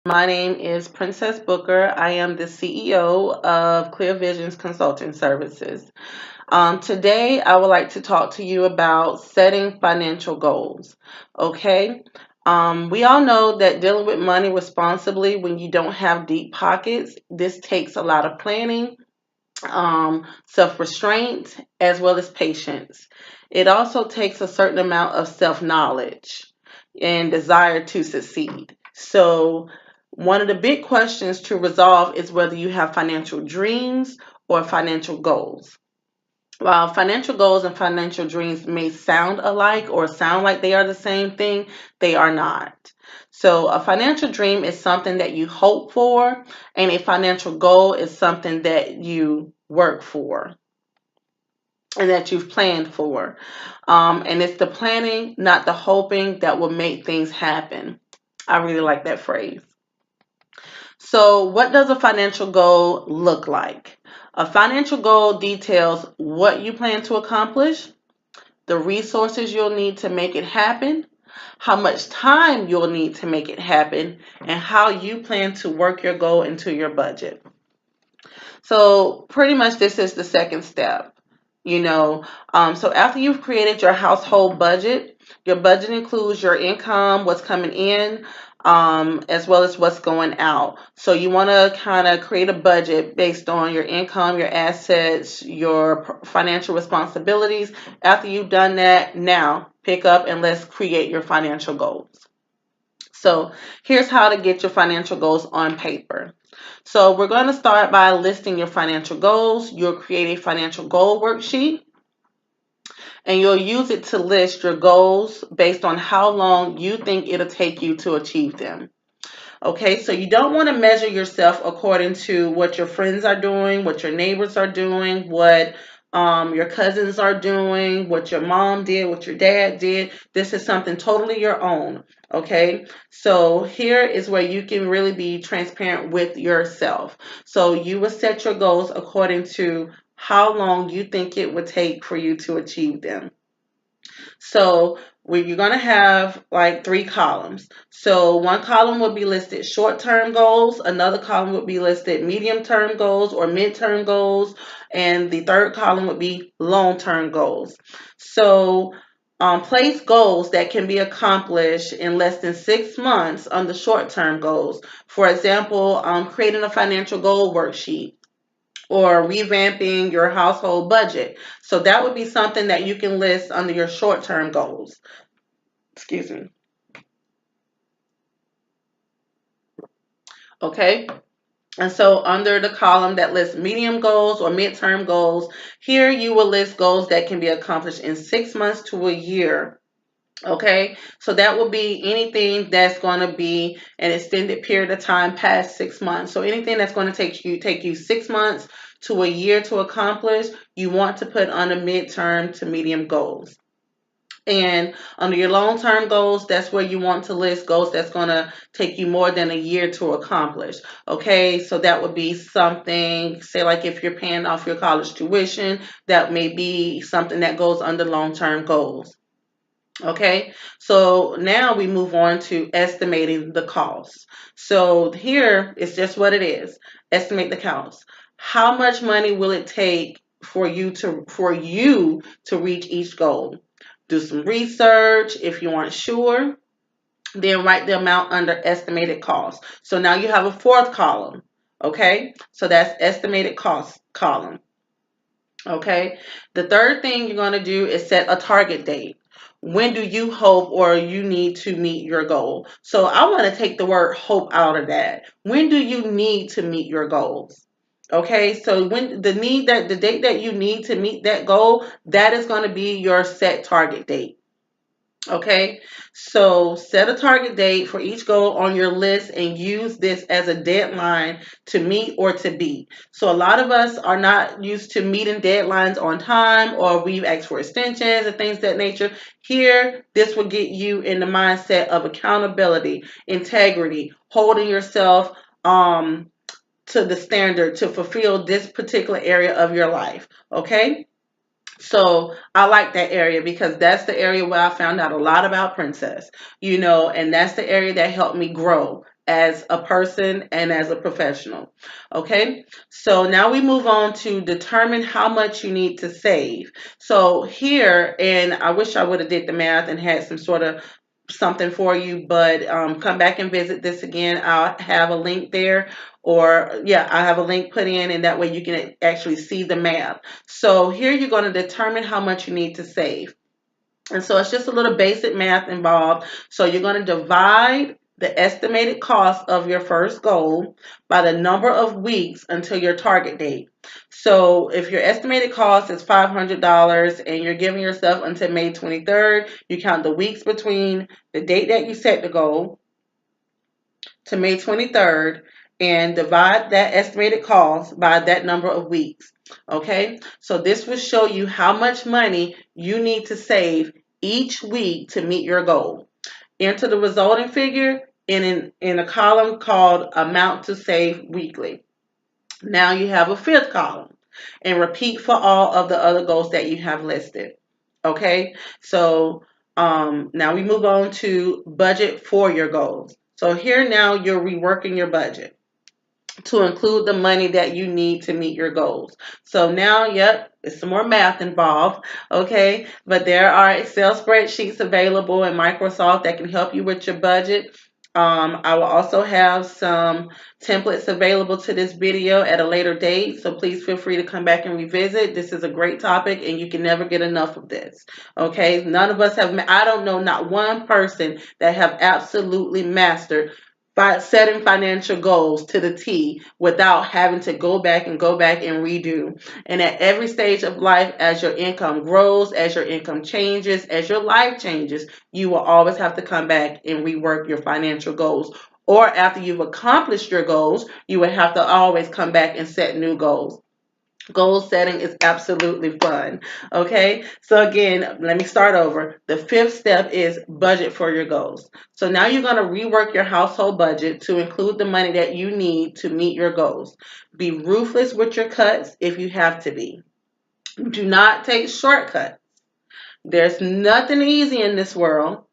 My name is Princess Booker. I am the CEO of Clear Visions Consulting Services. Today, I would like to talk to you about setting financial goals. Okay. We all know that dealing with money responsibly when you don't have deep pockets, this takes a lot of planning, self restraint, as well as patience. It also takes a certain amount of self knowledge and desire to succeed. So, one of the big questions to resolve is whether you have financial dreams or financial goals. While financial goals and financial dreams may sound alike or sound like they are the same thing, they are not. So, a financial dream is something that you hope for, and a financial goal is something that you work for and that you've planned for. And it's the planning, not the hoping, that will make things happen. I really like that phrase. So, what does a financial goal look like? A financial goal details what you plan to accomplish, the resources you'll need to make it happen, how much time you'll need to make it happen, and how you plan to work your goal into your budget. So, pretty much, this is the second step. So after you've created your household budget, your budget includes your income, what's coming in, as well as what's going out. So you want to kind of create a budget based on your income, your assets, your financial responsibilities. After you've done that, now pick up and let's create your financial goals. So here's how to get your financial goals on paper. So we're going to start by listing your financial goals. You'll create a financial goal worksheet, and you'll use it to list your goals based on how long you think it'll take you to achieve them. Okay, so you don't want to measure yourself according to what your friends are doing, what your neighbors are doing, what your cousins are doing, what your mom did, what your dad did. This is something totally your own. Okay, so here is where you can really be transparent with yourself. So you will set your goals according to how long you think it would take for you to achieve them. So you're going to have like three columns. So one column will be listed short-term goals, another column would be listed medium-term goals or mid-term goals, and the third column would be long-term goals. So place goals that can be accomplished in less than 6 months on the short-term goals. For example, creating a financial goal worksheet or revamping your household budget. So that would be something that you can list under your short-term goals. Excuse me. Okay. And so under the column that lists medium goals or midterm goals, here you will list goals that can be accomplished in 6 months to a year. Okay, so that will be anything that's going to be an extended period of time past 6 months. So anything that's going to take you 6 months to a year to accomplish, you want to put on a midterm to medium goals. And under your long-term goals, that's where you want to list goals that's going to take you more than a year to accomplish. Okay, so that would be something, say like if you're paying off your college tuition, that may be something that goes under long-term goals. Okay, so now we move on to estimating the cost. So here it's just what it is. Estimate the cost. How much money will it take for you to reach each goal? Do some research. If you aren't sure, then write the amount under estimated cost. So now you have a fourth column. Okay, so that's estimated cost column. Okay. The third thing you're going to do is set a target date. When do you hope or you need to meet your goal? So I want to take the word hope out of that. When do you need to meet your goals? Okay, so when the date that you need to meet that goal, that is going to be your set target date. Okay, so set a target date for each goal on your list and use this as a deadline to meet or to beat. So, a lot of us are not used to meeting deadlines on time, or we've asked for extensions and things of that nature. Here, this will get you in the mindset of accountability, integrity, holding yourself to the standard to fulfill this particular area of your life. Okay. So I like that area because that's the area where I found out a lot about Princess, and that's the area that helped me grow as a person and as a professional. Okay, so now we move on to determine how much you need to save. So here, and I wish I would have did the math and had some sort of something for you, but come back and visit this again. I'll have a link there, or yeah, I have a link put in, and that way you can actually see the math. So here you're going to determine how much you need to save. And so it's just a little basic math involved. So you're going to divide the estimated cost of your first goal by the number of weeks until your target date. So if your estimated cost is $500 and you're giving yourself until May 23rd, you count the weeks between the date that you set the goal to May 23rd and divide that estimated cost by that number of weeks. Okay, so this will show you how much money you need to save each week to meet your goal. Enter the resulting figure in a column called amount to save weekly. Now you have a fifth column and repeat for all of the other goals that you have listed. Okay, so now we move on to budget for your goals. So here now you're reworking your budget to include the money that you need to meet your goals. So now, yep, there's some more math involved, okay? But there are Excel spreadsheets available in Microsoft that can help you with your budget. I will also have some templates available to this video at a later date, so please feel free to come back and revisit. This is a great topic, and you can never get enough of this, okay? None of us have, I don't know not one person that have absolutely mastered by setting financial goals to the T without having to go back and redo. And at every stage of life, as your income grows, as your income changes, as your life changes, you will always have to come back and rework your financial goals. Or after you've accomplished your goals, you will have to always come back and set new goals. Goal setting is absolutely fun. Okay, so again, let me start over. The fifth step is budget for your goals. So now you're going to rework your household budget to include the money that you need to meet your goals. Be ruthless with your cuts if you have to be. Do not take shortcuts. There's nothing easy in this world.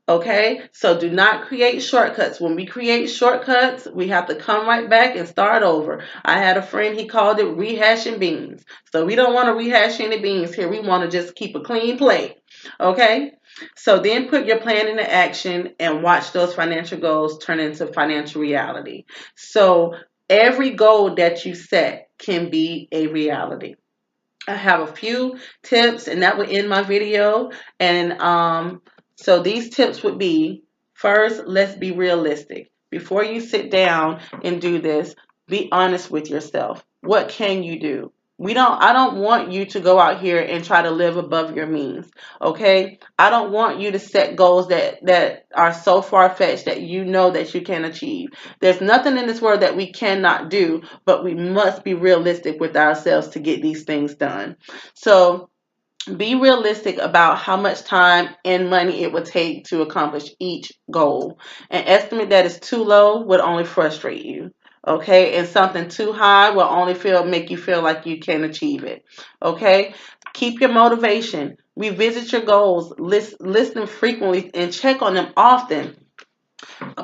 Okay, so do not create shortcuts. When we create shortcuts, we have to come right back and start over. I had a friend, he called it rehashing beans. So we don't want to rehash any beans here. We want to just keep a clean plate. Okay, so then put your plan into action and watch those financial goals turn into financial reality. So every goal that you set can be a reality. I have a few tips, and that would end my video. And so these tips would be: first, let's be realistic. Before you sit down and do this, be honest with yourself. What can you do? I don't want you to go out here and try to live above your means. Okay? I don't want you to set goals that are so far-fetched that you know that you can achieve. There's nothing in this world that we cannot do, but we must be realistic with ourselves to get these things done. So be realistic about how much time and money it would take to accomplish each goal. An estimate that is too low would only frustrate you. Okay, and something too high will only make you feel like you can achieve it. Okay, keep your motivation. Revisit your goals, list them frequently, and check on them often.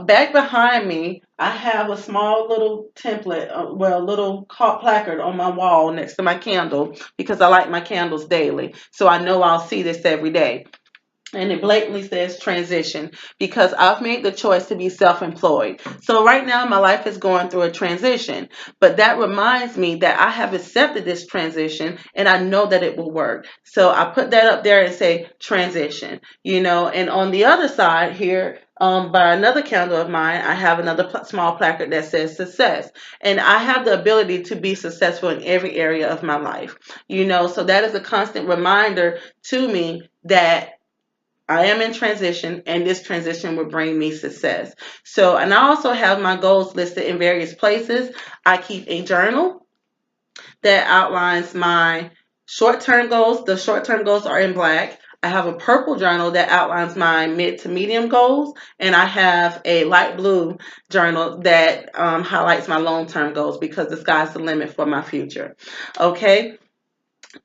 Back behind me, I have a small little template, a little placard on my wall next to my candle because I light my candles daily. So I know I'll see this every day. And it blatantly says transition because I've made the choice to be self-employed. So right now my life is going through a transition, but that reminds me that I have accepted this transition and I know that it will work. So I put that up there and say transition, and on the other side here, by another candle of mine, I have another small placard that says success. And I have the ability to be successful in every area of my life, so that is a constant reminder to me that I am in transition and this transition will bring me success. So, and I also have my goals listed in various places. I keep a journal that outlines my short-term goals. The short-term goals are in black. I have a purple journal that outlines my mid to medium goals, and I have a light blue journal that highlights my long-term goals because the sky's the limit for my future. Okay.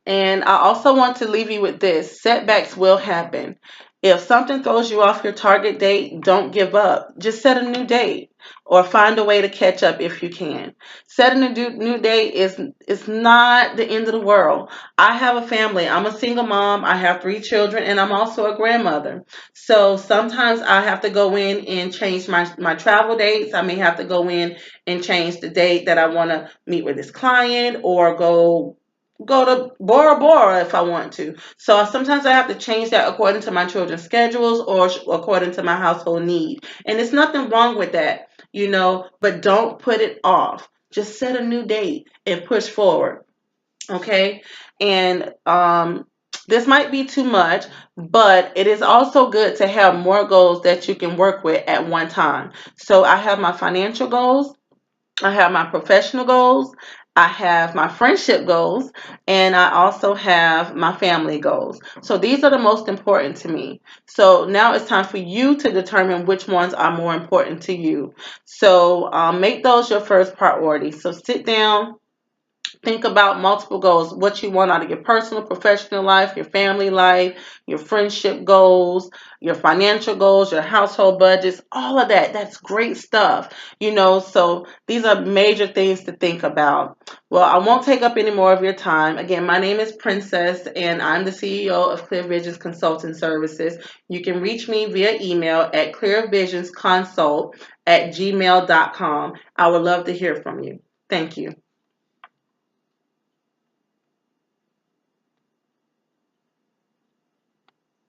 And I also want to leave you with this: setbacks will happen. If something throws you off your target date, don't give up. Just set a new date or find a way to catch up if you can. Setting a new date is not the end of the world. I have a family. I'm a single mom. I have 3 children, and I'm also a grandmother. So sometimes I have to go in and change my travel dates. I may have to go in and change the date that I want to meet with this client, or go to Bora Bora if I want to. So sometimes I have to change that according to my children's schedules or according to my household need. And there's nothing wrong with that, but don't put it off. Just set a new date and push forward. Okay. And this might be too much, but it is also good to have more goals that you can work with at one time. So I have my financial goals, I have my professional goals, I have my friendship goals, and I also have my family goals. So these are the most important to me. So now it's time for you to determine which ones are more important to you. So make those your first priority. So sit down, think about multiple goals, what you want out of your personal, professional life, your family life, your friendship goals, your financial goals, your household budgets, all of that. That's great stuff, So these are major things to think about. Well, I won't take up any more of your time. Again, my name is Princess, and I'm the CEO of Clear Visions Consulting Services. You can reach me via email at clearvisionsconsult@gmail.com. I would love to hear from you. Thank you.